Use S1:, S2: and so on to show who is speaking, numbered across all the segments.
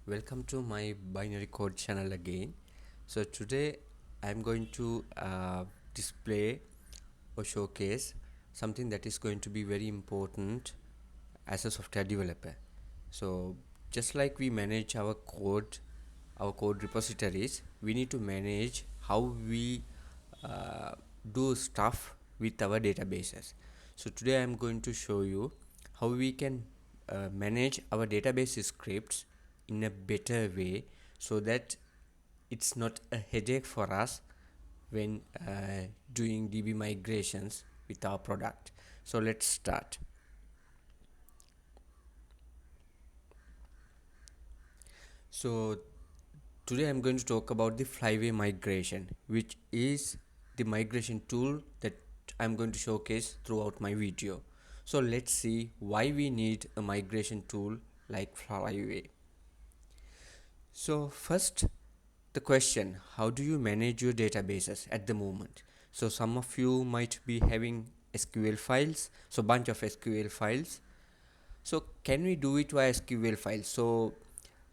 S1: Welcome to my binary code channel again. So today I'm going to display or showcase something that is going to be very important as a software developer. So just like we manage our code repositories, we need to manage how we do stuff with our databases. So today I'm going to show you how we can manage our database scripts in a better way, so that it's not a headache for us when doing DB migrations with our product. So let's start. So today I'm going to talk about the Flyway Migration, which is the migration tool that I'm going to showcase throughout my video. So let's see why we need a migration tool like Flyway. So first, the question, how do you manage your databases at the moment? So some of you might be having SQL files, so bunch of SQL files. So can we do it via SQL files? So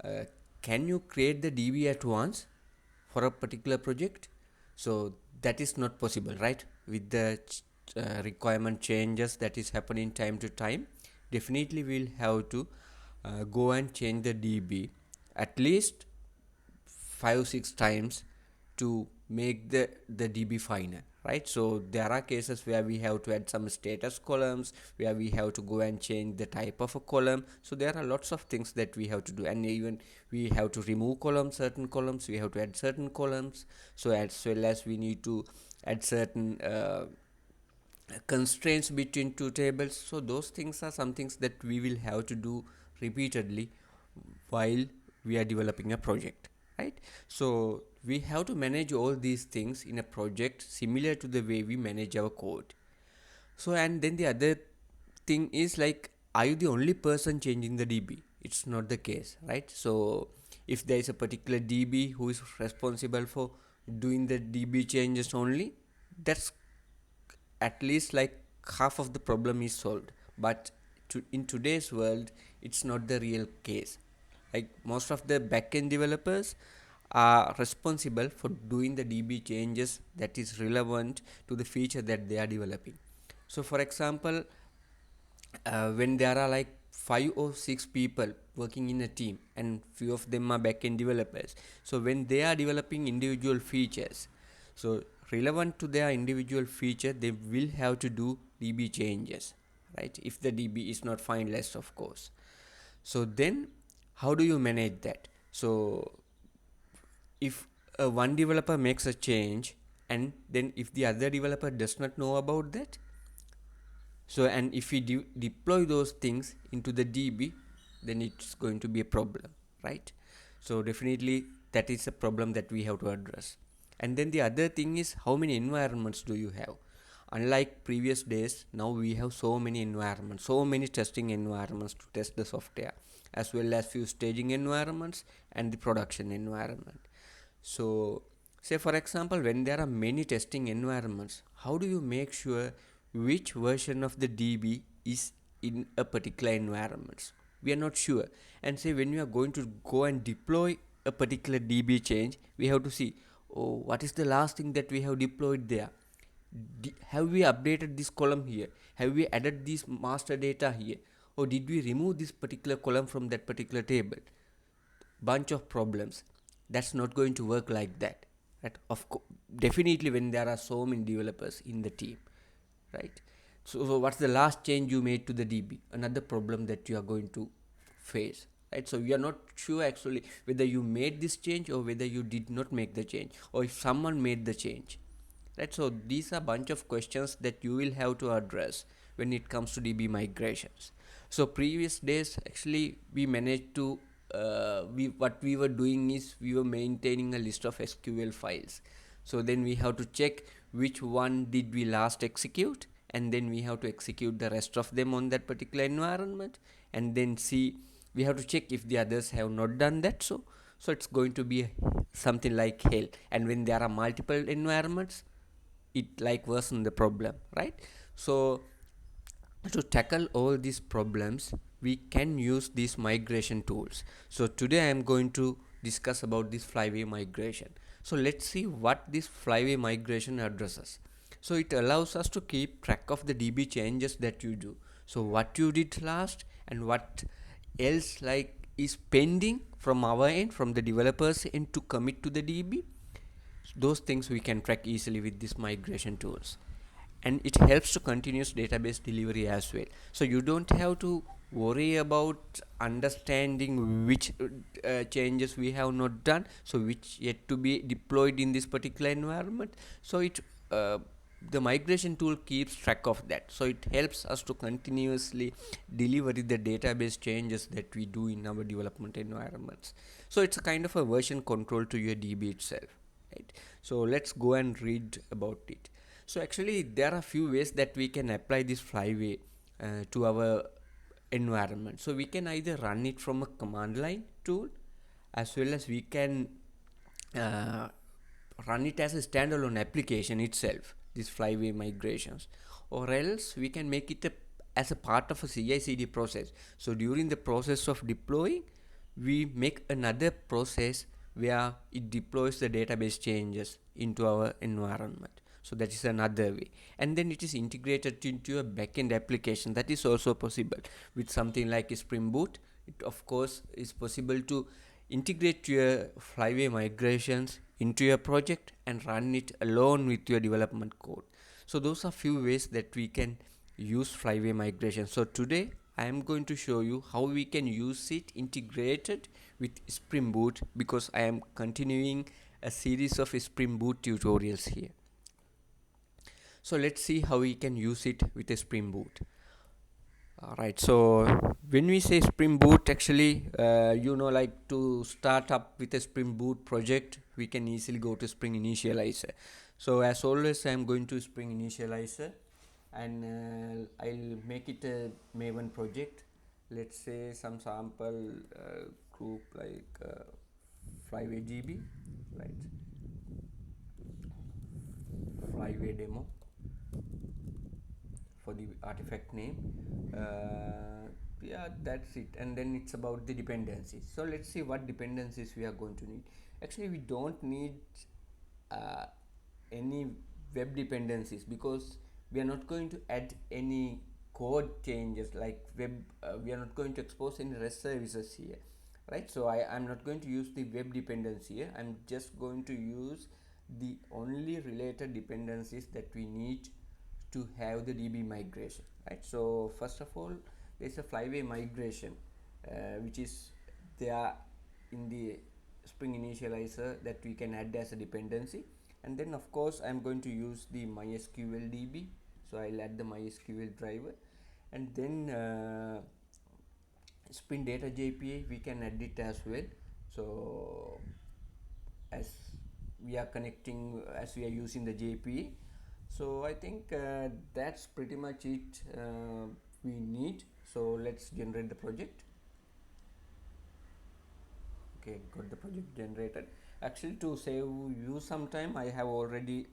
S1: uh, can you create the DB at once for a particular project? So that is not possible, right? With the requirement changes that is happening time to time, definitely we'll have to go and change the DB at least 5-6 times to make the DB final, right? So there are cases where we have to add some status columns, where we have to go and change the type of a column. So there are lots of things that we have to do, and even we have to remove columns, certain columns, we have to add certain columns. So as well as we need to add certain constraints between two tables. So those things are some things that we will have to do repeatedly while we are developing a project, right? So we have to manage all these things in a project similar to the way we manage our code. So and then the other thing is, like, are you the only person changing the DB? It's not the case, right? So if there is a particular DB who is responsible for doing the DB changes only, that's at least like half of the problem is solved. But in today's world, it's not the real case. Like, most of the backend developers are responsible for doing the DB changes that is relevant to the feature that they are developing. So for example, when there are like 5 or 6 people working in a team and few of them are backend developers, so when they are developing individual features, so relevant to their individual feature, they will have to do DB changes, right? If the DB is not finalized, of course. So then how do you manage that? So if one developer makes a change, and then if the other developer does not know about that, so and if we deploy those things into the DB, then it's going to be a problem, right? So definitely that is a problem that we have to address. And then the other thing is, how many environments do you have? Unlike previous days, now we have so many environments, so many testing environments to test the software, as well as few staging environments and the production environment. So say for example, when there are many testing environments, how do you make sure which version of the DB is in a particular environment? We are not sure. And say when we are going to go and deploy a particular DB change, we have to see, oh, what is the last thing that we have deployed there? Have we updated this column here? Have we added this master data here? Or did we remove this particular column from that particular table? Bunch of problems. That's not going to work like that, right? Definitely when there are so many developers in the team, right? So what's the last change you made to the DB? Another problem that you are going to face, right? So we are not sure actually whether you made this change or whether you did not make the change, or if someone made the change, right? So these are bunch of questions that you will have to address when it comes to DB migrations. So previous days, actually, we managed to what we were doing is we were maintaining a list of SQL files. So then we have to check which one did we last execute, and then we have to execute the rest of them on that particular environment, and then see, we have to check if the others have not done that. So it's going to be something like hell. And when there are multiple environments, it like worsen the problem, right? So to tackle all these problems, we can use these migration tools. So today I am going to discuss about this Flyway migration. So let's see what this Flyway migration addresses. So it allows us to keep track of the DB changes that you do. So what you did last and what else like is pending from our end, from the developers end to commit to the DB. Those things we can track easily with these migration tools, and it helps to continuous database delivery as well. So you don't have to worry about understanding which changes we have not done, so which yet to be deployed in this particular environment. So it the migration tool keeps track of that, so it helps us to continuously deliver the database changes that we do in our development environments. So it's a kind of a version control to your DB itself, right? So let's go and read about it. So actually there are a few ways that we can apply this Flyway to our environment. So we can either run it from a command line tool, as well as we can uh, run it as a standalone application itself, these Flyway migrations, or else we can make it as a part of a CI/CD process. So during the process of deploying, we make another process where it deploys the database changes into our environment. So that is another way, and then it is integrated into a backend application. That is also possible with something like Spring Boot. It of course is possible to integrate your Flyway migrations into your project and run it alone with your development code. So those are few ways that we can use Flyway migration. So today I am going to show you how we can use it integrated with Spring Boot, because I am continuing a series of Spring Boot tutorials here. So let's see how we can use it with a Spring Boot. Alright, so when we say Spring Boot, actually, like to start up with a Spring Boot project, we can easily go to Spring Initializer. So as always, I am going to Spring Initializer, and I'll make it a Maven project. Let's say some sample group like Flyway GB, right? Flyway demo for the artifact name. Yeah, that's it. And then it's about the dependencies. So let's see what dependencies we are going to need. Actually, we don't need uh, any web dependencies, because we are not going to add any code changes like web. We are not going to expose any REST services here, right? So I'm not going to use the web dependency here. I'm just going to use the only related dependencies that we need to have the DB migration, right? So first of all, there's a Flyway migration which is there in the Spring Initializer that we can add as a dependency. And then of course I'm going to use the MySQL DB, so I'll add the MySQL driver. And then Spring Data JPA, we can add it as well. So as we are connecting, as we are using the JPA, so I think that's pretty much it we need. So let's generate the project. Okay, got the project generated. Actually, to save you some time, I have already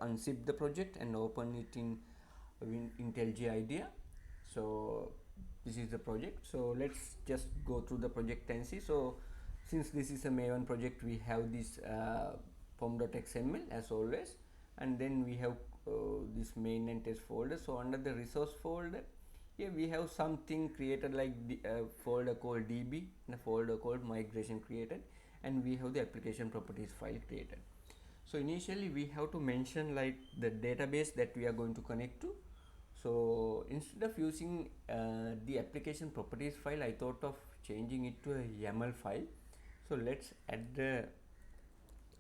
S1: unzipped the project and open it in IntelliJ IDEA. So this is the project. So let's just go through the project and see. So since this is a Maven project, we have this pom.xml as always, and then we have this main and test folder. So under the resource folder, here we have something created like the folder called DB and a folder called migration created, and we have the application properties file created. So initially we have to mention like the database that we are going to connect to. So instead of using the application properties file, I thought of changing it to a YAML file. So let's add the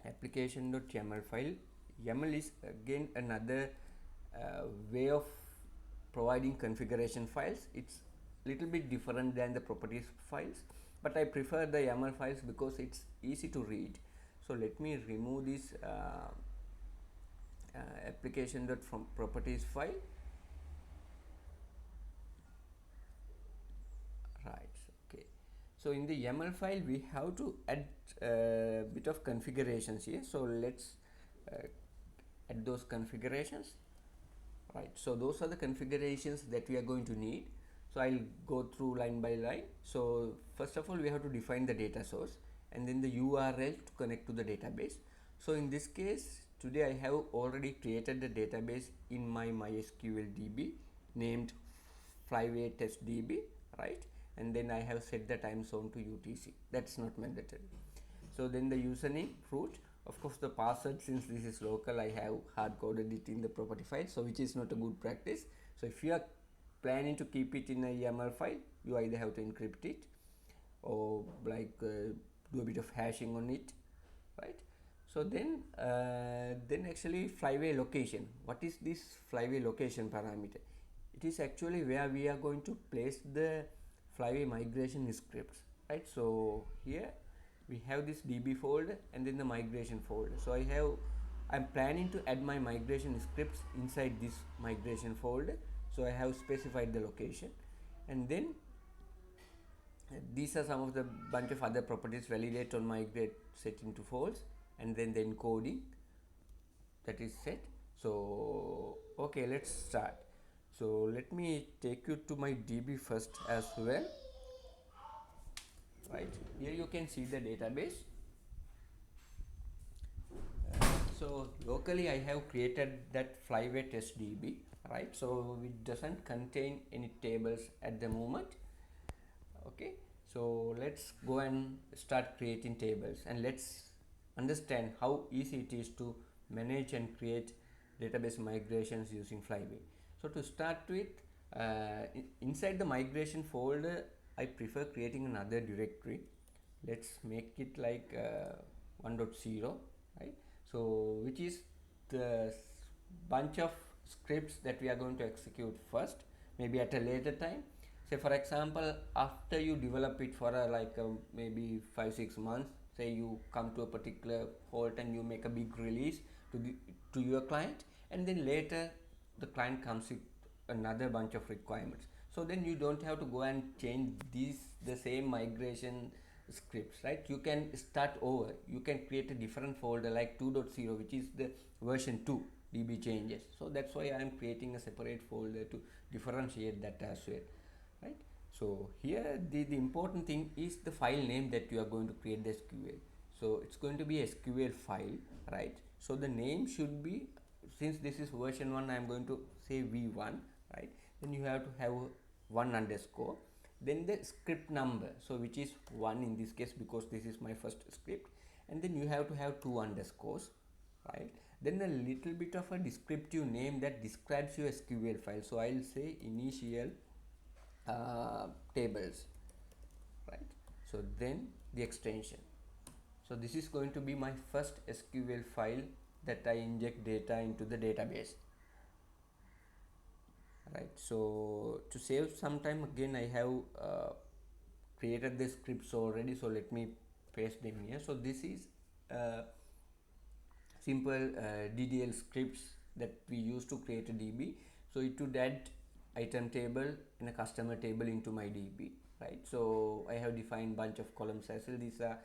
S1: application.yaml file. YAML is again another way of providing configuration files. It's little bit different than the properties files, but I prefer the YAML files because it's easy to read. So let me remove this application.properties file. Right, okay. So in the YAML file we have to add a bit of configurations here. So let's add those configurations. Right, so those are the configurations that we are going to need. So I'll go through line by line. So first of all, we have to define the data source and then the URL to connect to the database. So in this case, today I have already created the database in my MySQL DB named Flyway test DB, right? And then I have set the time zone to UTC. That's not mandatory. So then the username root, of course the password, since this is local, I have hard coded it in the property file, so which is not a good practice. So if you are planning to keep it in a YAML file, you either have to encrypt it or like do a bit of hashing on it, right? So then actually Flyway location. What is this Flyway location parameter? It is actually where we are going to place the Flyway migration scripts, right? So here we have this DB folder and then the migration folder. So I'm planning to add my migration scripts inside this migration folder. So I have specified the location, and then these are some of the bunch of other properties: validate on migrate set into false, and then the encoding that is set. So okay, let's start. So let me take you to my DB first as well, right? Here you can see the database. So locally I have created that Flyway test DB, right? So it doesn't contain any tables at the moment. Okay, so let's go and start creating tables, and let's understand how easy it is to manage and create database migrations using Flyway. So to start with, inside the migration folder, I prefer creating another directory. Let's make it like 1.0, right? So which is the bunch of scripts that we are going to execute first, maybe at a later time. Say for example, after you develop it for maybe 5-6 months, say you come to a particular halt and you make a big release to your client, and then later the client comes with another bunch of requirements. So then you don't have to go and change the same migration scripts, right? You can start over. You can create a different folder like 2.0, which is the version 2 DB changes. So that's why I am creating a separate folder to differentiate that as well, right? So here the important thing is the file name that you are going to create the SQL. So it's going to be a SQL file, right? So the name should be, since this is version 1, I am going to say v1, right? Then you have to have 1 underscore, then the script number, so which is 1 in this case because this is my first script, and then you have to have 2 underscores, right? Then a little bit of a descriptive name that describes your SQL file. So I'll say initial tables, right? So then the extension. So this is going to be my first SQL file that I inject data into the database, right? So to save some time, again I have created the scripts already, so let me paste them here. So this is simple DDL scripts that we use to create a DB. So it would add item table and a customer table into my DB, right? So I have defined bunch of columns as well. These are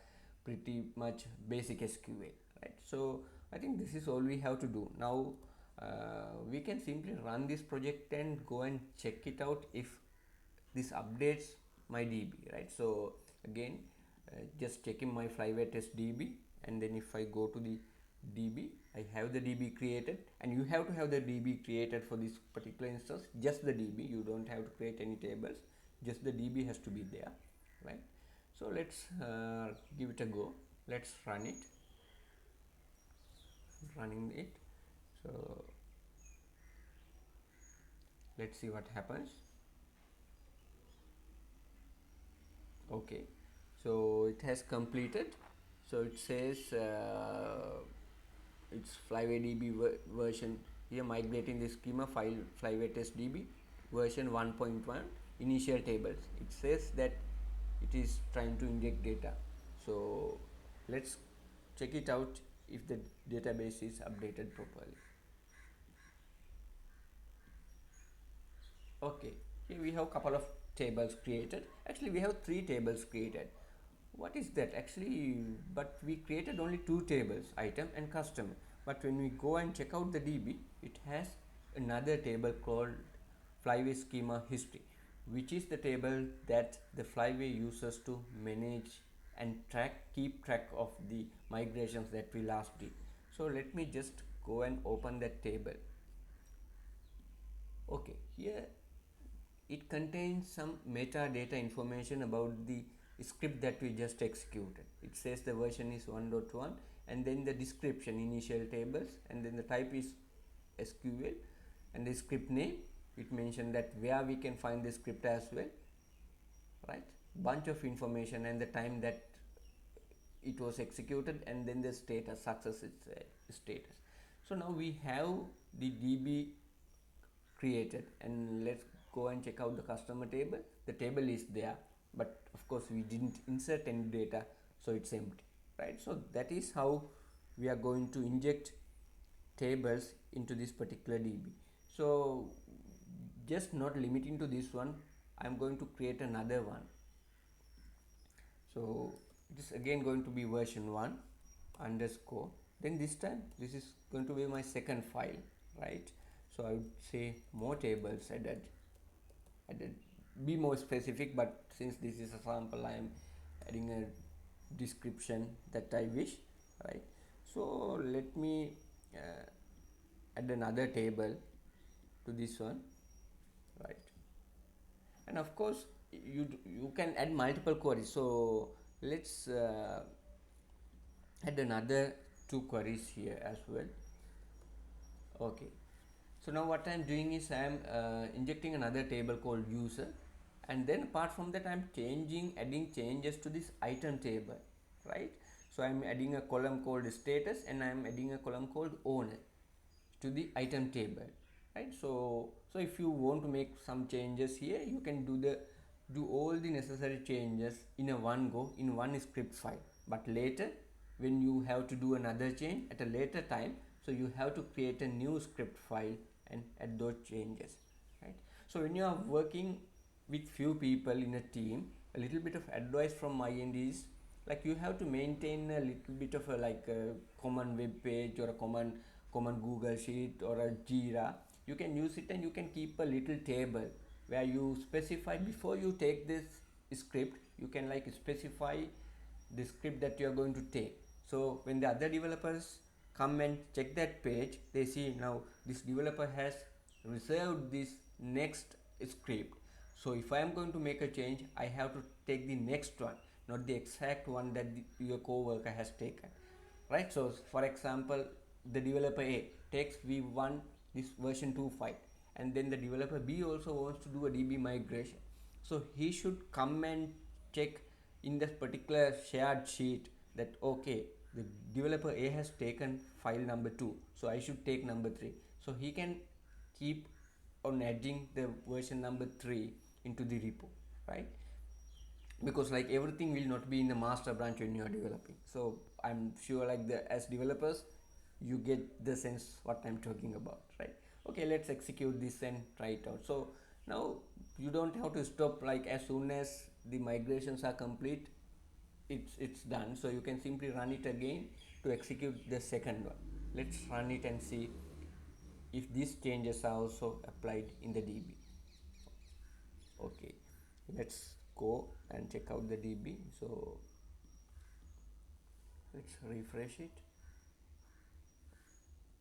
S1: pretty much basic SQL, right? So I think this is all we have to do now. We can simply run this project and go and check it out if this updates my DB, right? So again, just checking my Flyway test DB, and then if I go to the DB, I have the DB created, and you have to have the DB created for this particular instance. Just the DB, you don't have to create any tables, just the DB has to be there, right? So let's give it a go. Let's run it. Running it. So let's see what happens. Okay, so it has completed. So it says it's Flyway DB version here, migrating the schema file Flyway test DB version 1.1 initial tables. It says that it is trying to inject data. So let's check it out if the database is updated properly. Okay, here we have a couple of tables created. Actually we have 3 tables created. What is that actually? But we created only 2 tables, item and customer. But when we go and check out the DB, it has another table called Flyway schema history. which is the table that the Flyway uses to manage and keep track of the migrations that we last did. So let me just go and open that table. Okay, here it contains some metadata information about the script that we just executed. It says the version is 1.1 and then the description, initial tables, and then the type is SQL, and the script name, it mentioned that where we can find the script as well, right? Bunch of information and the time that it was executed, and then the status, success status. So now we have the DB created, and let's go and check out the customer table. The table is there, but of course we didn't insert any data, so it's empty, right? So that is how we are going to inject tables into this particular DB. So just not limiting to this one, I'm going to create another one. So it is again going to be version 1 underscore, then this time this is going to be my second file, right? So I would say more tables added, be more specific, but since this is a sample, I am adding a description that I wish, right? So let me add another table to this one, right? And of course you can add multiple queries, so let's add another 2 queries here as well. Okay, so now what I'm doing is I'm injecting another table called user, and then apart from that I'm adding changes to this item table, right? So I'm adding a column called status, and I'm adding a column called owner to the item table, right? So if you want to make some changes here, you can do all the necessary changes in a one go in one script file, but later when you have to do another change at a later time, so you have to create a new script file and add those changes, right? So when you are working with few people in a team, a little bit of advice from my end is, like, you have to maintain a little bit of a common web page or a common Google sheet or a Jira. You can use it, and you can keep a little table where you specify before you take this script. You can specify the script that you are going to take, so when the other developers come and check that page, they see now this developer has reserved this next script. So if I am going to make a change, I have to take the next one, not the exact one that your coworker has taken, right? So for example, the developer A takes v1 this version 2 file, and then the developer B also wants to do a DB migration. So he should come and check in this particular shared sheet that, okay, the developer A has taken file number 2, so I should take number 3. So he can keep on adding the version number 3 into the repo, right? Because everything will not be in the master branch when you are developing. So I'm sure as developers you get the sense what I'm talking about, right? Okay, let's execute this and try it out. So now you don't have to stop, as soon as the migrations are complete, it's done. So you can simply run it again to execute the second one. Let's run it and see if these changes are also applied in the DB. Okay, let's go and check out the DB. So let's refresh it.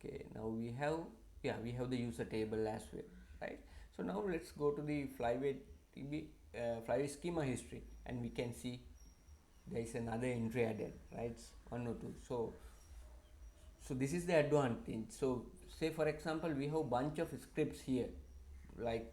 S1: Okay, now we have the user table as well, right? So now let's go to the Flyway DB, Flyway schema history, and we can see there is another entry added, right? 1 or 2. So this is the advantage. So say for example we have bunch of scripts here, like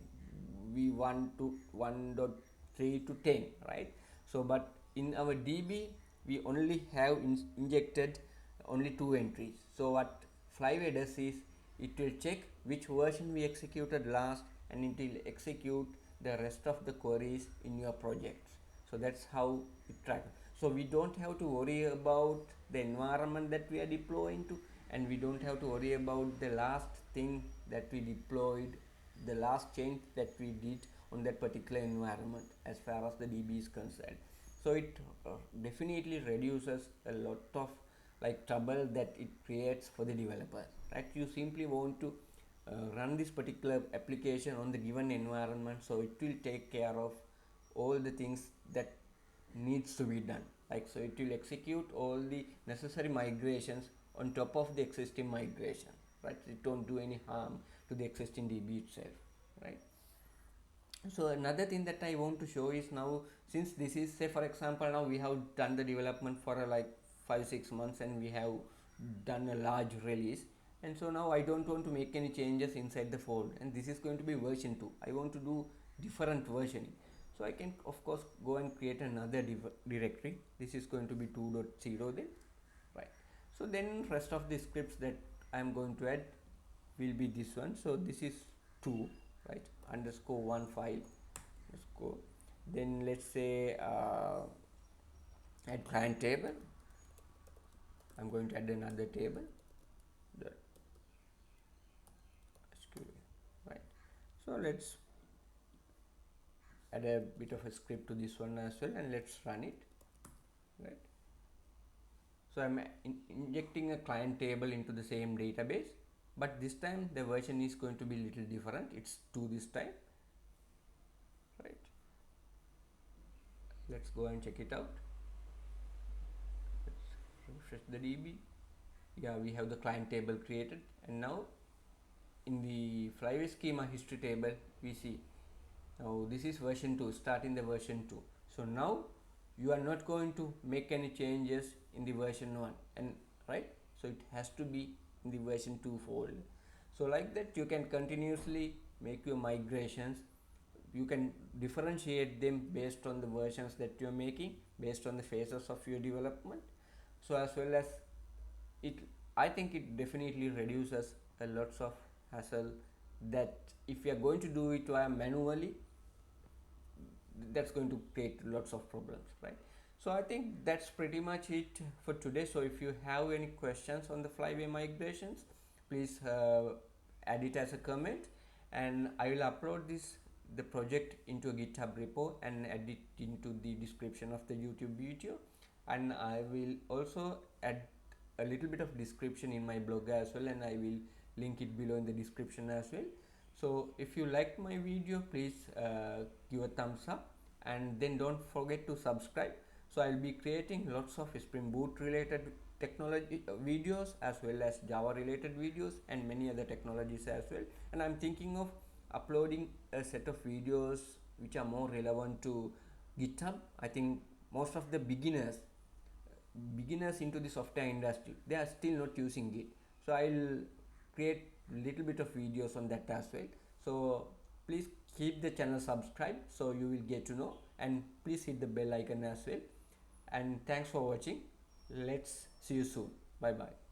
S1: v1 to 1.3 to 10, right? So but in our DB we only have injected only 2 entries. So what Flyway does is, it will check which version we executed last, and it will execute the rest of the queries in your projects. So that's how it tracks. So we don't have to worry about the environment that we are deploying to, and we don't have to worry about the last thing that we deployed, the last change that we did on that particular environment as far as the DB is concerned. So it definitely reduces a lot of trouble that it creates for the developer, right? You simply want to run this particular application on the given environment, so it will take care of all the things that needs to be done. Like, so it will execute all the necessary migrations on top of the existing migration, right? It don't do any harm to the existing DB itself, right? So another thing that I want to show is, now since this is, say for example, now we have done the development for like 5-6 months and we have done a large release, and so now I don't want to make any changes inside the fold, and this is going to be version 2. I want to do different versioning, so I can of course go and create another directory. This is going to be 2.0 then, right? So then rest of the scripts that I am going to add will be this one. So this is 2, right, underscore 1 file, let's go. Then let's say add client table. I'm going to add another table, the SQL, right? So let's add a bit of a script to this one as well, and let's run it, right? So I'm injecting a client table into the same database, but this time the version is going to be little different. It's 2 this time, right? Let's go and check it out. Let's refresh the DB. Yeah, we have the client table created, and now in the Flyway schema history table we see now this is version 2, start in the version 2. So now you are not going to make any changes in the version 1, and right, so it has to be in the version 2 folder. So like that you can continuously make your migrations. You can differentiate them based on the versions that you are making, based on the phases of your development. So as well as it, I think it definitely reduces a lots of hassle, that if you are going to do it manually, that's going to create lots of problems, right? So I think that's pretty much it for today. So if you have any questions on the Flyway migrations, please add it as a comment, and I will upload the project into a GitHub repo and add it into the description of the YouTube video, and I will also add a little bit of description in my blog as well, and I will link it below in the description as well. So if you liked my video, please give a thumbs up, and then don't forget to subscribe. So I'll be creating lots of Spring Boot related technology videos, as well as Java related videos, and many other technologies as well. And I'm thinking of uploading a set of videos which are more relevant to GitHub. I think most of the beginners into the software industry, they are still not using Git. So I'll create little bit of videos on that as well. So please keep the channel subscribed, so you will get to know, and please hit the bell icon as well. And thanks for watching. Let's see you soon. Bye bye.